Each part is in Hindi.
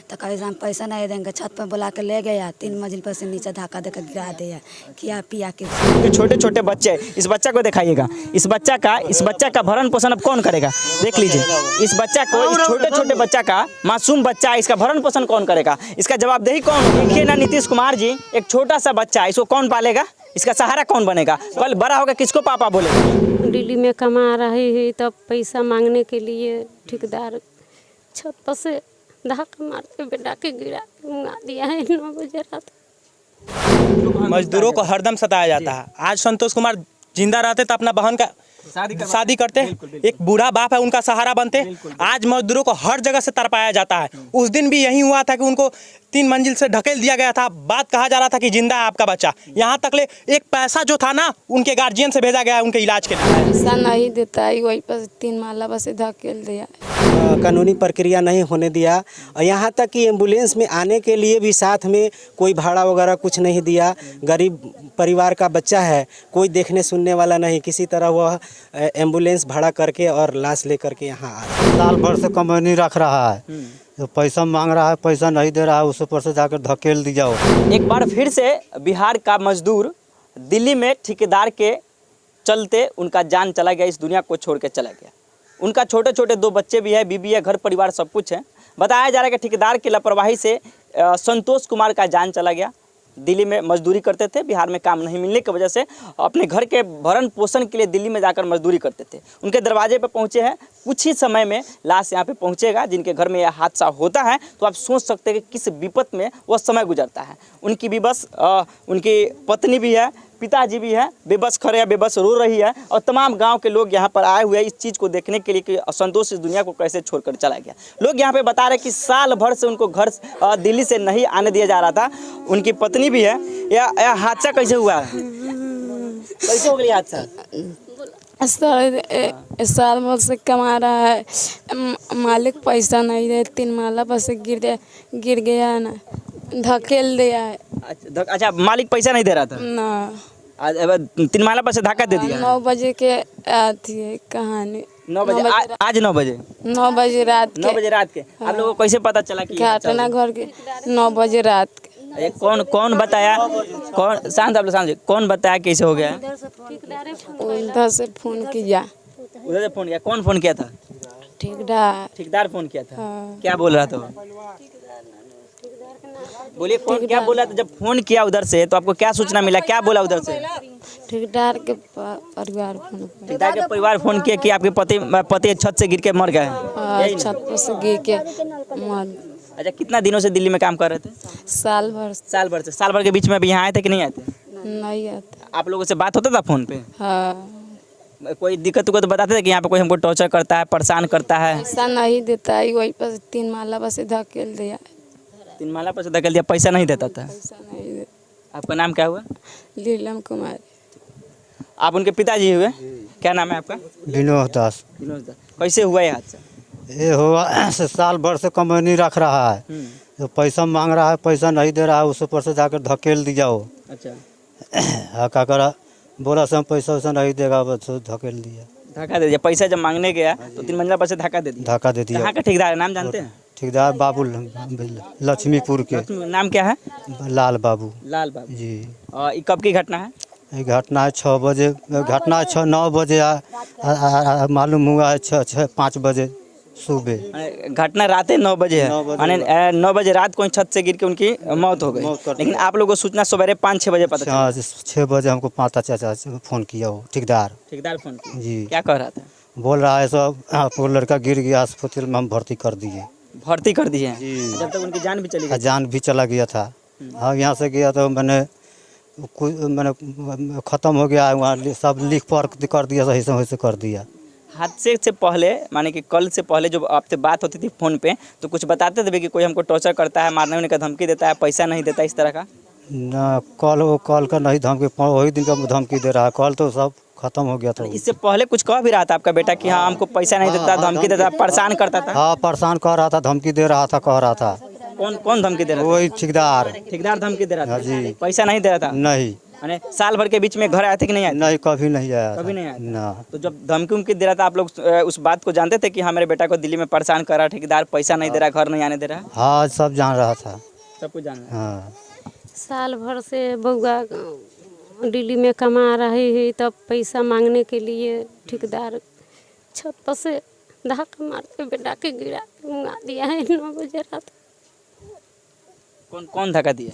तो कभी हम पैसा नहीं देंगे, छत पर बुला के ले गया, 3 मंजिल पर से नीचे धक्का देकर गिरा दिया, खिया पिया के। छोटे छोटे बच्चे, इस बच्चा को दिखाइएगा, इस बच्चा का भरण पोषण अब कौन करेगा? देख लीजिए इस बच्चा को, इस छोटे छोटे बच्चा का, मासूम बच्चा, इसका भरण पोषण कौन करेगा? इसका जवाबदेही कौन? देखिए ना नीतीश कुमार जी, एक छोटा सा बच्चा, इसको कौन पालेगा? इसका सहारा कौन बनेगा? कल बड़ा होगा किसको पापा बोलेगा? दिल्ली में कमा रही है तब पैसा मांगने के लिए ठेकेदार छत पर से धक्का मार के बेटा के गिरा दिया है 9 बजे रात। मजदूरों को हरदम सताया जाता है। आज संतोष कुमार जिंदा रहते तो अपना बहन का शादी करते, एक बूढ़ा बाप है उनका सहारा बनते। आज मजदूरों को हर जगह से तरपाया जाता है। उस दिन भी यही हुआ था कि उनको 3 मंजिल से ढकेल दिया गया था। बात कहा जा रहा था कि जिंदा है आपका बच्चा। यहाँ तक ले एक पैसा जो था ना उनके गार्जियन से भेजा गया है उनके इलाज के लिए। पैसा नहीं देता है, वही पर 3 माला बस धकेल दिया। कानूनी प्रक्रिया नहीं होने दिया, और यहाँ तक कि एम्बुलेंस में आने के लिए भी साथ में कोई भाड़ा वगैरह कुछ नहीं दिया। गरीब परिवार का बच्चा है, कोई देखने सुनने वाला नहीं, किसी तरह वह एम्बुलेंस भाड़ा करके और लाश लेकर के यहाँ आ रहा है। साल भर से कमैनी रख रहा है, जो पैसा मांग रहा है, पैसा नहीं दे रहा है, उस ऊपर से जाकर धकेल दी जाओ। एक बार फिर से बिहार का मजदूर दिल्ली में ठेकेदार के चलते उनका जान चला गया, इस दुनिया को छोड़ के चला गया। उनका छोटे छोटे 2 बच्चे भी है, बीबी है, घर परिवार सब कुछ है। बताया जा रहा है कि ठेकेदार की लापरवाही से संतोष कुमार का जान चला गया। दिल्ली में मजदूरी करते थे, बिहार में काम नहीं मिलने की वजह से अपने घर के भरण पोषण के लिए दिल्ली में जाकर मजदूरी करते थे। उनके दरवाजे पर पहुंचे हैं, कुछ ही समय में लाश यहाँ पे पहुंचेगा। जिनके घर में यह हादसा होता है तो आप सोच सकते हैं कि किस विपत में वह समय गुजरता है। उनकी भी बस उनकी पत्नी भी है, पिताजी भी है, बेबस खड़े है, बेबस रो रही है, और तमाम गांव के लोग यहाँ पर आए हुए हैं इस चीज़ को देखने के लिए कि संतोष इस दुनिया को कैसे छोड़कर चला गया। लोग यहाँ पे बता रहे कि साल भर से उनको घर दिल्ली से नहीं आने दिया जा रहा था। उनकी पत्नी भी है। यह हादसा कैसे हुआ है? कैसे हो गया हादसा? साल भर से कमा रहा है, मालिक पैसा नहीं दे, 3 माला बस गिर गया है ना, धकेल दिया है। अच्छा, मालिक पैसा नहीं दे रहा था ना, 3 माला पर से धक्का दे दिया। 9 बजे के आती है कहानी। 9 बजे आज 9 बजे 9 बजे रात 9 बजे रात के। आप लोगों को कैसे पता चला कि घटना घर के 9 बजे रात के? कौन बताया? शांत आप लोग शांत। कौन बताया कैसे हो गया? उधर से फोन किया। उधर से फोन किया? कौन फोन किया था? ठेकेदार फोन किया था। हाँ। क्या बोल रहा था? बोलिए, कौन क्या बोला था? जब फोन किया उधर से तो आपको क्या सूचना मिला? क्या बोला उधर से? ठेकेदार के परिवार फोन। ठेकेदार के परिवार फोन किया कि आपके पति छत से गिर के मर गए। छत पर से गिर के मर। अच्छा, कितना दिनों से दिल्ली में काम कर रहे थे? साल भर से। साल भर के बीच में अभी यहाँ आए थे कि नहीं आए थे? नहीं आते। आप लोगों से बात होता था फोन पे? हाँ। कोई दिक्कत तो बताते थे कि यहाँ पे कोई हमको टॉर्चर करता है, परेशान करता है? पैसा नहीं देता है, वही पर 3 माला बस धकेल दिया। 3 माला पर से धकेल दिया, पैसा नहीं देता था? पैसा नहीं देता। आपका नाम क्या हुआ? लीलम कुमार। आप उनके पिताजी हुए? क्या नाम है आपका? विनोद दास। कैसे हुआ ये हादसा? ये हुआ साल भर से कमैनी रख रहा है, जो पैसा मांग रहा है, पैसा नहीं दे रहा है, उस ऊपर से जाकर धकेल दी जाओ। अच्छा, क्या करा, बोला से हम पैसा वैसा नहीं देगा, बस धकेल दिया। धक्का दे दिया? पैसा जब मांगने गया तो 3 मंजिला पर से धक्का दे दिया। धक्का दे दिया। कहाँ का ठेकेदार है, नाम जानते हैं? ठेकेदार बाबू लक्ष्मीपुर के। नाम क्या है? लाल बाबू जी। और ये कब की घटना है? ये घटना है 6 बजे, घटना है 9 बजे मालूम हुआ है 5 बजे सुबह। घटना रात 9 बजे है, यानी 9 बजे रात को छत से गिर के उनकी मौत हो गई। लेकिन आप लोगों को सूचना सवेरे 5-6 बजे पता चला? 6 बजे हमको पाता चाचा फोन किया, वो ठेकेदार फोन किया जी। क्या कह रहा था? बोल रहा है सब आपको लड़का गिर गया, अस्पताल में हम भर्ती कर दिए। भर्ती कर दिए? जब तक उनकी जान भी चली गई? जान भी चला गया था। हाँ, यहाँ से गया तो मैंने ख़त्म हो गया, वहाँ सब लिख पढ़ कर दिया, सही समय से कर दिया। हादसे से पहले, माने कि कल से पहले जो आपसे बात होती थी फ़ोन पे, तो कुछ बताते थे कि कोई हमको टॉर्चर करता है, मारने होने का धमकी देता है, पैसा नहीं देता, इस तरह का? ना, कल का नहीं धमकी, वही दिन का धमकी दे रहा है। कल तो सब खत्म हो गया था। इससे पहले कुछ कह भी रहा था आपका बेटा कि हाँ हमको पैसा नहीं देता, धमकी देता, परेशान करता था? हाँ, परेशान कर रहा था, धमकी दे रहा था, कह रहा था। कौन धमकी दे रहा था? वही ठेकेदार धमकी दे रहा था जी। पैसा नहीं दे रहा था? नहीं। यानी साल भर के बीच में घर आए थे कि नहीं आए थे? नहीं, कभी नहीं आया कभी था। नहीं आया था? ना। तो जब धमकी उमकी दे रहा था आप लोग उस बात को जानते थे कि हाँ मेरे बेटा को दिल्ली में परेशान कर रहा, ठेकेदार पैसा नहीं दे रहा, घर नहीं आने दे रहा? हाँ, सब जान रहा था। सब कुछ जान रहा है। हाँ। साल भर से बउआ दिल्ली में कमा रही है, तब पैसा मांगने के लिए ठेकेदार छत पर से धक्का मार के बेटा के गिरा के मुंगा दिया है 9 बजे रात। कौन कौन धक्का दिया?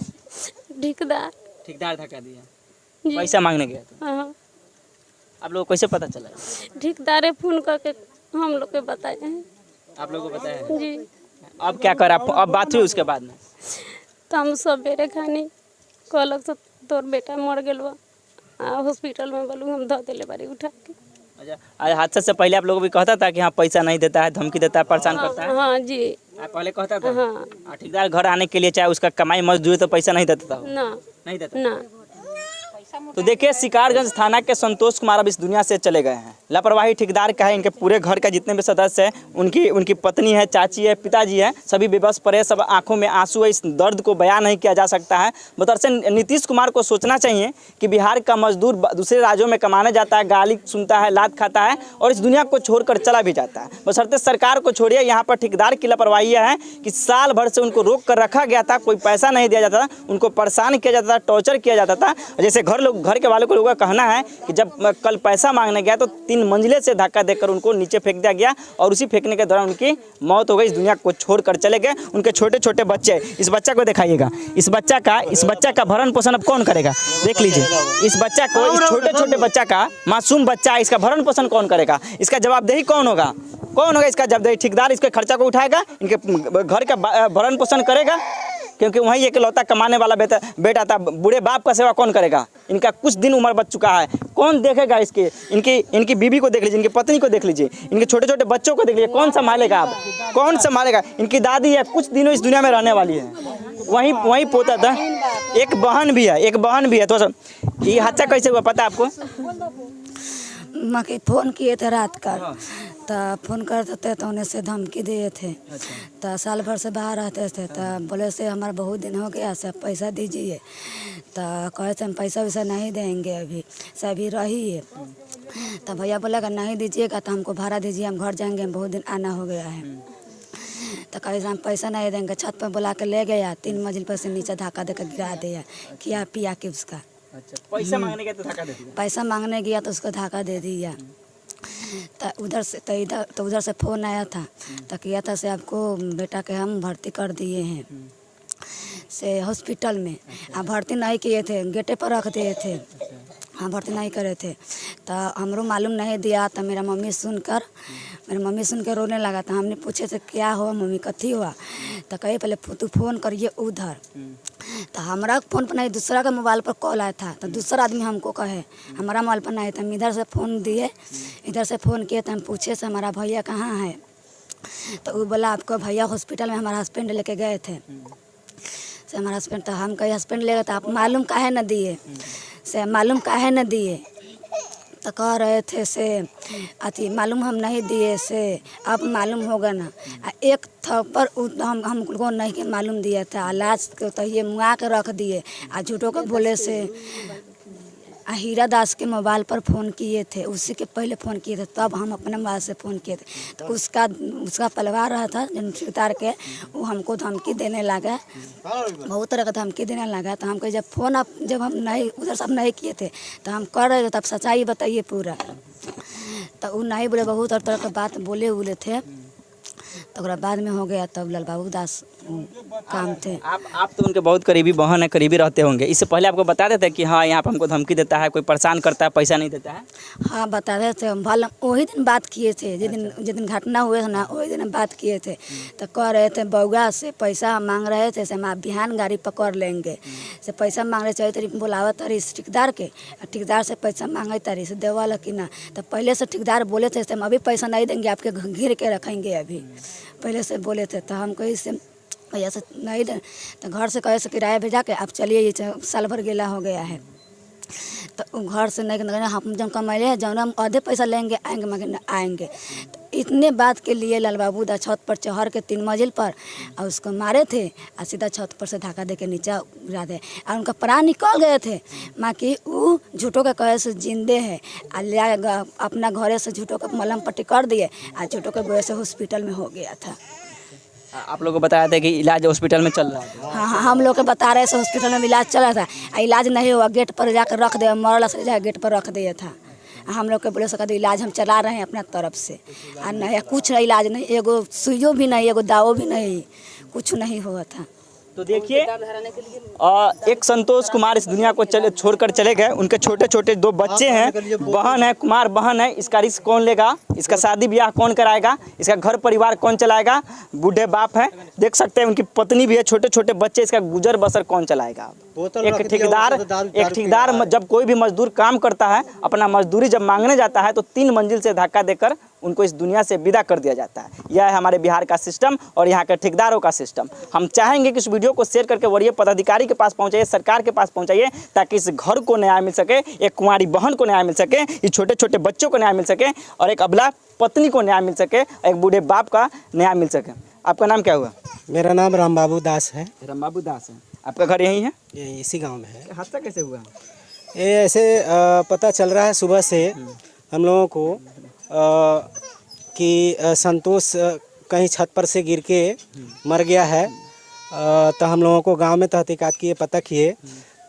ठेकेदार। ठेकेदार धक्का दिया, जी। पैसा मांगने गया था। हाँ, आप लोगों को कैसे पता चला? ठेकेदार फोन करके हम लोग के बताए हैं। आप लोगों को पता है? जी। अब क्या करा? अब बात हुई उसके बाद में? तो हम सब बेरे खानी कहलक से तोर बेटा मर गेल बा, हॉस्पिटल में बोलू हम धो दिले बारी उठा के। अच्छा, आज हादसा से पहले आप लोगों को भी कहता था कि हाँ पैसा नहीं देता है, धमकी देता है, परेशान करता है? हाँ जी। पहले कहता था? हाँ। ठेकेदार घर आने के लिए चाहे उसका कमाई मजदूरी तो पैसा नहीं देता था? ना नहीं देता। ना। तो देखिए, शिकारगंज थाना के संतोष कुमार अब इस दुनिया से चले गए हैं। लापरवाही ठेकेदार का है। इनके पूरे घर का जितने भी सदस्य हैं, उनकी पत्नी है, चाची है, पिताजी है, सभी बेबस पड़े, सब आंखों में आंसू है। इस दर्द को बयान नहीं किया जा सकता है। बतरसे नीतीश कुमार को सोचना चाहिए कि बिहार का मजदूर दूसरे राज्यों में कमाने जाता है, गाली सुनता है, लात खाता है और इस दुनिया को छोड़कर चला भी जाता है। बशर्ते सरकार को छोड़िए, यहाँ पर ठेकेदार की लापरवाही है कि साल भर से उनको रोक कर रखा गया था, कोई पैसा नहीं दिया जाता था, उनको परेशान किया जाता था, टॉर्चर किया जाता था। जैसे घर के वालों को लोगों का कहना है कि जब कल पैसा मांगने गया तो 3 मंजिले से धक्का देकर उनको नीचे फेंक दिया गया और उसी फेंकने के दौरान उनकी मौत हो गई। इस दुनिया को छोड़कर चले गए। उनके छोटे छोटे बच्चे, इस बच्चा को दिखाइएगा, इस बच्चा का भरण पोषण अब कौन करेगा? देख लीजिए, इस बच्चा को, इस छोटे छोटे बच्चा का, मासूम बच्चा, इसका भरण पोषण कौन करेगा? इसका जवाबदेही कौन होगा? कौन होगा इसका जवाबदेही? ठेकेदार इसके खर्चा को उठाएगा, इनके घर का भरण पोषण करेगा, क्योंकि वहीं एक लौता कमाने वाला बेटा था। बूढ़े बाप का सेवा कौन करेगा? इनका कुछ दिन उम्र बच चुका है, कौन देखेगा इसके? इनकी बीवी को देख लीजिए, इनकी पत्नी को देख लीजिए, इनके छोटे छोटे बच्चों को देख लीजिए, कौन संभालेगा? आप कौन संभालेगा? इनकी दादी है, कुछ दिनों इस दुनिया में रहने वाली है, वहीं पोता था। एक बहन भी है। तो ये हादसा कैसे हुआ पता आपको? माँ के फ़ोन किए थे रात का, तो फ़ोन करते थे तो उन्हें से धमकी दिए थे। तो साल भर से बाहर रहते थे, तो बोले से हमारा बहुत दिन हो गया, सब पैसा दीजिए। तो कहे थे हम पैसा वैसा नहीं देंगे, अभी से अभी रहिए। तो भैया बोला अगर नहीं दीजिएगा तो हमको भाड़ा दीजिए, हम घर जाएंगे, हम बहुत दिन आना हो गया है। तो कहे हम पैसा नहीं देंगे, छत पर बुला के ले गया, 3 मंजिल पर से नीचे धक्का देकर गिरा दिया, खिया पिया के उसका। अच्छा, पैसा मांगने गया तो धक्का दे दिया? पैसा मांगने गया तो उसको धक्का दे दिया। तो उधर से फ़ोन आया था, तो किया था से आपको बेटा के हम भर्ती कर दिए हैं से हॉस्पिटल में। आप भर्ती नहीं किए थे, गेटे पर रख दिए थे, हाँ भर्ती नहीं करे थे। तो हमरो मालूम नहीं दिया। तो मेरा मम्मी सुन कर रोने लगा। था हमने पूछे थे क्या हुआ मम्मी, कथी हुआ? तो कहे पहले तू फ़ोन करिए उधर। तो हमारा फ़ोन पर नहीं, दूसरा का मोबाइल पर कॉल आया था। तो दूसरा आदमी हमको कहे हमारा मोबाइल पर नहीं था, हम इधर से फ़ोन दिए, इधर से फ़ोन किए। तो हम पूछे से हमारा भैया कहाँ है? तो वो बोला आपको भैया हॉस्पिटल में हमारा हस्बैंड लेके गए थे से हमारा हस्बैंड। तो हम कहे हस्बैंड ले गए, तो आप मालूम काहे न दिए से? मालूम काहे न दिए? तो कह रहे थे से अथी मालूम हम नहीं दिए से, अब मालूम होगा ना। एक थप्पड़ हम को नहीं मालूम दिया था, लाश को तो ये मुआ के रख दिए। झूठों को बोले से हीरा दास के मोबाइल पर फ़ोन किए थे, उसी के पहले फ़ोन किए थे, तब हम अपने मोबाइल से फ़ोन किए थे। तो उसका परिवार रहा था ठेकेदार के, वो हमको धमकी देने लगा, बहुत तरह का धमकी देने लगा। तो हमको जब हम नहीं उधर सब नहीं किए थे, तो हम कर रहे थे, तब सच्चाई बताइए पूरा। तो वो नहीं बोले, बहुत तरह का बात बोले थे। तो बाद में हो गया, तब लाल बाबू दास काम थे। आप तो उनके बहुत करीबी बहन है, करीबी रहते होंगे। इससे पहले आपको बता देते कि हाँ यहाँ पर हमको धमकी देता है, कोई परेशान करता है, पैसा नहीं देता है? हाँ बता रहे थे। भले वही दिन बात किए थे, जिस दिन घटना हुए थे ना, वही दिन बात किए थे। तो कह रहे थे बउआ से पैसा मांग रहे थे से हम बिहान गाड़ी पकड़ लेंगे से पैसा मांग रहे चाहिए तरी बुलावा तरी ठेकेदार के, ठेकेदार से पैसा मांगे तरी से देवाला कि ना। तो पहले से ठेकेदार बोले थे हम अभी पैसा नहीं देंगे, आपके घिर के रखेंगे, अभी पहले से बोले थे। तो हम कहीं से भैया से नहीं दे, तो घर से कहे से किराया भेजा के आप चलिए, ये साल भर गेला हो गया है। तो घर से नहीं कहना हम जब कमैले हैं जब हम आधे पैसा लेंगे आएंगे मगर आएंगे। तो इतने बात के लिए लाल बाबू दा छत पर चढ़ के 3 मंजिल पर और उसको मारे थे और सीधा छत पर से धक्का दे के नीचे गिरा दे और उनका प्राण निकल गए थे। माँ कि वो झूठों के कहे से जिंदे है और अपना घरे से झूठों का मलहम पट्टी कर दिए और झूठों के वजह से हॉस्पिटल में हो गया था। आप लोगों को बताया था कि इलाज हॉस्पिटल में चल रहा है? हाँ, हम लोग के बता रहे थे हॉस्पिटल में इलाज चल रहा था। इलाज नहीं हुआ, गेट पर जाकर रख दिया, मरला से जाकर गेट पर रख दिया था। हम लोग के बोले सका इलाज हम चला रहे हैं अपना तरफ से और नहीं कुछ नहीं, इलाज नहीं, एगो सुइयो भी नहीं, एगो दावो भी नहीं, कुछ नहीं हुआ था। तो देखिए एक संतोष कुमार इस दुनिया को छोड़कर चले गए। उनके छोटे छोटे 2 बच्चे हैं, बहन है, कुमार बहन है। इसका रिस्क कौन लेगा? इसका शादी ब्याह कौन कराएगा? इसका घर परिवार कौन चलाएगा? बूढ़े बाप है, देख सकते हैं उनकी पत्नी भी है, छोटे छोटे बच्चे। इसका गुजर बसर कौन चलाएगा? एक ठेकेदार जब कोई भी मजदूर काम करता है, अपना मजदूरी जब मांगने जाता है तो 3 मंजिल से धक्का देकर उनको इस दुनिया से विदा कर दिया जाता है। यह है हमारे बिहार का सिस्टम और यहाँ के ठेकेदारों का सिस्टम। हम चाहेंगे कि इस वीडियो को शेयर करके वरीय पदाधिकारी के पास पहुँचाइए, सरकार के पास पहुँचाइए, ताकि इस घर को न्याय मिल सके, एक कुंवारी बहन को न्याय मिल सके, इस छोटे छोटे बच्चों को न्याय मिल सके और एक अबला पत्नी को न्याय मिल सके, एक बूढ़े बाप का न्याय मिल सके। आपका नाम क्या हुआ? मेरा नाम राम बाबू दास है। राम बाबू दास है। आपका घर यहीं है? ये इसी गांव में है। हादसा कैसे हुआ? ये ऐसे पता चल रहा है सुबह से हम लोगों को कि संतोष कहीं छत पर से गिर के मर गया है। तो हम लोगों को गांव में तहकीकात किए, पता किए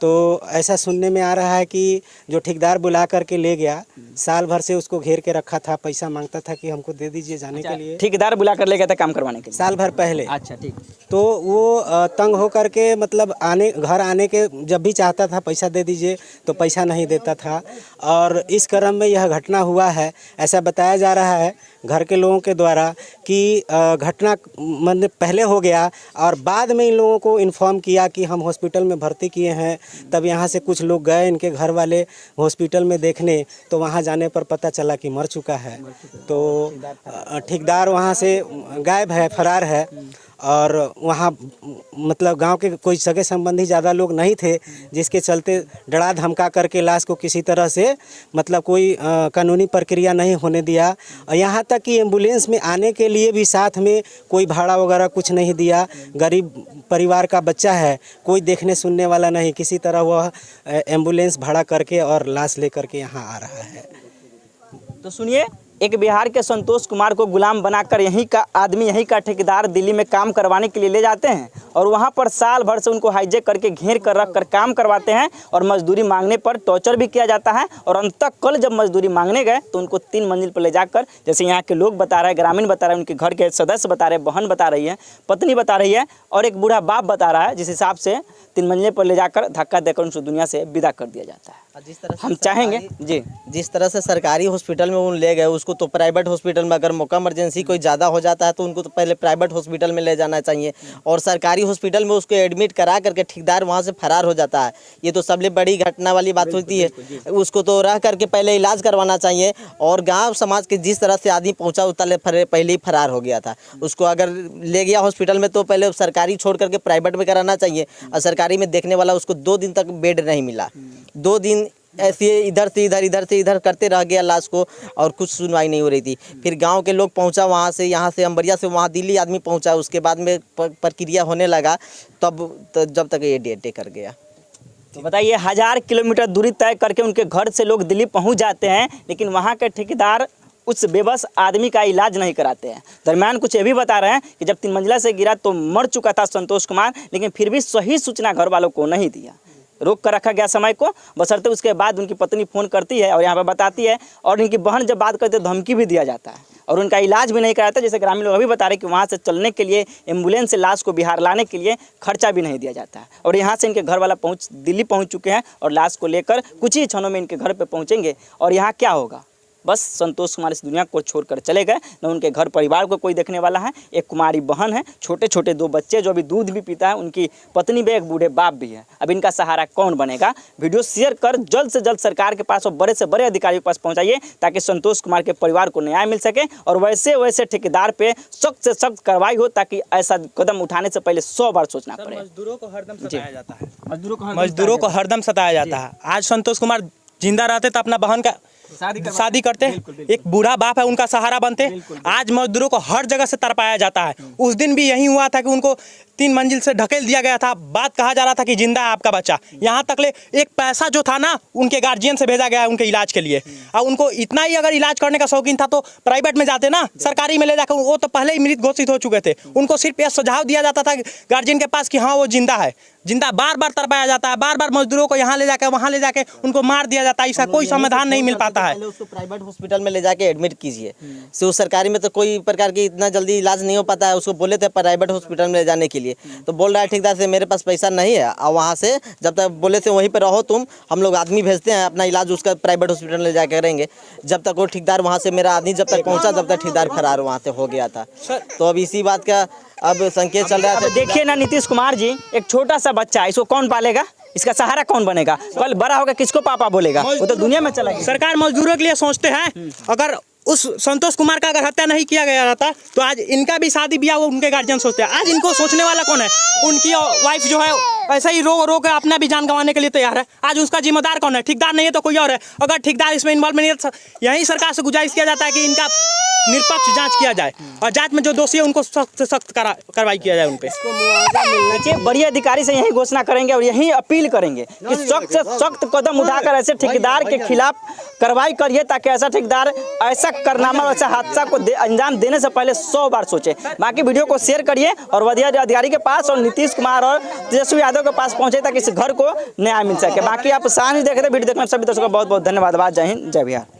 तो ऐसा सुनने में आ रहा है कि जो ठेकेदार बुला करके ले गया, साल भर से उसको घेर के रखा था, पैसा मांगता था कि हमको दे दीजिए जाने के लिए। ठेकेदार बुला कर ले गया था काम करवाने के लिए साल भर पहले। अच्छा, ठीक। तो वो तंग हो करके मतलब घर आने के जब भी चाहता था पैसा दे दीजिए तो पैसा नहीं देता था और इस क्रम में यह घटना हुआ है। ऐसा बताया जा रहा है घर के लोगों के द्वारा कि घटना मतलब पहले हो गया और बाद में इन लोगों को इन्फॉर्म किया कि हम हॉस्पिटल में भर्ती किए हैं। तब यहाँ से कुछ लोग गए इनके घर वाले हॉस्पिटल में देखने, तो वहाँ जाने पर पता चला कि मर चुका है। तो ठेकेदार वहाँ से गायब है, फरार है और वहाँ मतलब गांव के कोई सगे संबंधी ज़्यादा लोग नहीं थे, जिसके चलते डरा धमका करके लाश को किसी तरह से मतलब कोई कानूनी प्रक्रिया नहीं होने दिया। और यहाँ तक कि एम्बुलेंस में आने के लिए भी साथ में कोई भाड़ा वगैरह कुछ नहीं दिया। गरीब परिवार का बच्चा है, कोई देखने सुनने वाला नहीं, किसी तरह वह एम्बुलेंस भाड़ा करके और लाश ले करके यहाँ आ रहा है। तो सुनिए, एक बिहार के संतोष कुमार को गुलाम बनाकर यहीं का आदमी, यहीं का ठेकेदार दिल्ली में काम करवाने के लिए ले जाते हैं और वहां पर साल भर से उनको हाईजेक करके घेर कर रख कर काम करवाते हैं और मजदूरी मांगने पर टॉर्चर भी किया जाता है। और अंत कल जब मजदूरी मांगने गए तो उनको 3 मंजिल पर ले जाकर, जैसे यहाँ के लोग बता रहे हैं, ग्रामीण बता रहे हैं, उनके घर के सदस्य बता रहे हैं, बहन बता रही है, पत्नी बता रही है और एक बूढ़ा बाप बता रहा है, जिस हिसाब से 3 मंजिल पर ले जाकर धक्का देकर उनको दुनिया से विदा कर दिया जाता है। जिस तरह हम चाहेंगे जी, जिस तरह से सरकारी हॉस्पिटल में उन ले गए, उसको तो प्राइवेट हॉस्पिटल में, अगर मौका इमरजेंसी कोई ज़्यादा हो जाता है तो उनको तो पहले प्राइवेट हॉस्पिटल में ले जाना चाहिए और सरकारी हॉस्पिटल में उसको एडमिट करा करके ठेकेदार वहाँ से फरार हो जाता है। ये तो सबसे बड़ी घटना वाली बात होती है। उसको तो रह करके पहले इलाज करवाना चाहिए और गाँव समाज के जिस तरह से आदमी पहुँचा उतना पहले ही फरार हो गया था। उसको अगर ले गया हॉस्पिटल में तो पहले सरकारी छोड़ करके प्राइवेट में कराना चाहिए और सरकारी में देखने वाला उसको 2 दिन तक बेड नहीं मिला। 2 दिन ऐसे इधर से इधर करते रह गया लाश को और कुछ सुनवाई नहीं हो रही थी। फिर गांव के लोग पहुंचा वहां से, यहाँ से अंबरिया से वहां दिल्ली आदमी पहुंचा, उसके बाद में प्रक्रिया होने लगा तब तो जब तक ये डेटे कर गया। तो बताइए, 1000 किलोमीटर दूरी तय करके उनके घर से लोग दिल्ली पहुंच जाते हैं, लेकिन वहाँ के ठेकेदार उस बेबस आदमी का इलाज नहीं कराते हैं। दरमियान कुछ ये भी बता रहे हैं कि जब 3 मंजिला से गिरा तो मर चुका था संतोष कुमार, लेकिन फिर भी सही सूचना घर वालों को नहीं दिया, रोक कर रखा गया समय को। बशर्ते उसके बाद उनकी पत्नी फ़ोन करती है और यहाँ पर बताती है और उनकी बहन जब बात करते धमकी भी दिया जाता है और उनका इलाज भी नहीं कराता। जैसे ग्रामीण लोग अभी बता रहे कि वहाँ से चलने के लिए, एम्बुलेंस से लाश को बिहार लाने के लिए खर्चा भी नहीं दिया जाता है। और यहाँ से इनके घर वाला दिल्ली पहुँच चुके हैं और लाश को लेकर कुछ ही क्षणों में इनके घर पर पहुँचेंगे। और यहाँ क्या होगा? बस संतोष कुमार इस दुनिया को छोड़कर चले गए, न उनके घर परिवार को कोई देखने वाला है। एक कुमारी बहन है, छोटे छोटे 2 बच्चे जो अभी दूध भी पीता है, उनकी पत्नी भी, एक बूढ़े बाप भी है। अब इनका सहारा कौन बनेगा? वीडियो शेयर कर जल्द से जल्द सरकार के पास और बड़े से बड़े अधिकारियों के पास पहुंचाइए ताकि संतोष कुमार के परिवार को न्याय मिल सके और वैसे ठेकेदार पे सख्त से सख्त कार्रवाई हो ताकि ऐसा कदम उठाने से पहले 100 बार सोचना पड़े। मजदूरों को हरदम सताया जाता है। आज संतोष कुमार जिंदा रहते तो अपना बहन का शादी करते, एक बूढ़ा बाप है उनका सहारा बनते। आज मजदूरों को हर जगह से तरपाया जाता है। उस दिन भी यही हुआ था कि उनको 3 मंजिल से ढकेल दिया गया था। बात कहा जा रहा था कि जिंदा है आपका बच्चा। यहाँ तक ले एक पैसा जो था ना उनके गार्जियन से भेजा गया है उनके इलाज के लिए। और उनको इतना ही अगर इलाज करने का शौकीन था तो प्राइवेट में जाते ना, सरकारी में ले जाकर। वो तो पहले ही मृत घोषित हो चुके थे। उनको सिर्फ यह सुझाव दिया जाता था गार्जियन के पास कि हाँ वो जिंदा है। जिंदा बार बार तरपाया जाता है, बार बार मजदूरों को यहाँ ले जाकर वहाँ ले जाके उनको मार दिया जाता है। इसका कोई समाधान नहीं मिल पाता है। उसको प्राइवेट हॉस्पिटल में ले जाके एडमिट कीजिए। से उस सरकारी में तो कोई प्रकार की इतना जल्दी इलाज नहीं हो पाता है। उसको बोले थे प्राइवेट हॉस्पिटल में ले जाने के लिए, तो बोल रहा है ठेकेदार से मेरे पास पैसा नहीं है। और वहाँ से जब तक बोले थे वहीं पर रहो तुम, हम लोग आदमी भेजते हैं अपना इलाज उसका प्राइवेट हॉस्पिटल में ले जाकर करेंगे। जब तक वो ठेकेदार वहाँ से मेरा आदमी जब तक पहुँचा तब तक ठेकेदार फरार वहाँ से हो गया था। तो अब इसी बात का अब संकेत चल रहा था। देखिए ना नीतीश कुमार जी, एक छोटा सा बच्चा है, इसको कौन पालेगा? इसका सहारा कौन बनेगा? कल बड़ा होगा किसको पापा बोलेगा? वो तो दुनिया में चला गया। सरकार मजदूरों के लिए सोचते हैं। अगर उस संतोष कुमार का अगर हत्या नहीं किया गया रहता तो आज इनका भी शादी ब्याह वो उनके गार्जियन सोचते हैं। आज इनको सोचने वाला कौन है? उनकी वाइफ जो है ऐसा ही रो रो के अपना भी जान गंवाने के लिए तैयार है। आज उसका जिम्मेदार कौन है? ठेकेदार नहीं है तो कोई और है। अगर ठेकेदार इसमें इन्वॉल्व नहीं है, यही सरकार से गुजारिश किया जाता है कि इनका निष्पक्ष जांच किया जाए और जांच में जो दोषी है उनको सख्त से सख्त कार्रवाई किया जाए उन पे। देखिए बड़ी अधिकारी से यही घोषणा करेंगे और यही अपील करेंगे कि सख्त से सख्त कदम उठाकर ऐसे ठेकेदार के खिलाफ कार्रवाई करिए, ताकि ऐसा ठेकेदार ऐसा कारनामा ऐसा हादसा को अंजाम देने से पहले 100 बार सोचे। बाकी वीडियो को शेयर करिए और वरीय अधिकारी के पास और नीतीश कुमार और तेजस्वी यादव के पास पहुंचे ताकि इस घर को न्याय मिल सके। बाकी आप साथ ही देख रहे वीडियो देखने सभी दर्शकों को बहुत बहुत धन्यवाद। जय हिंद, जय बिहार।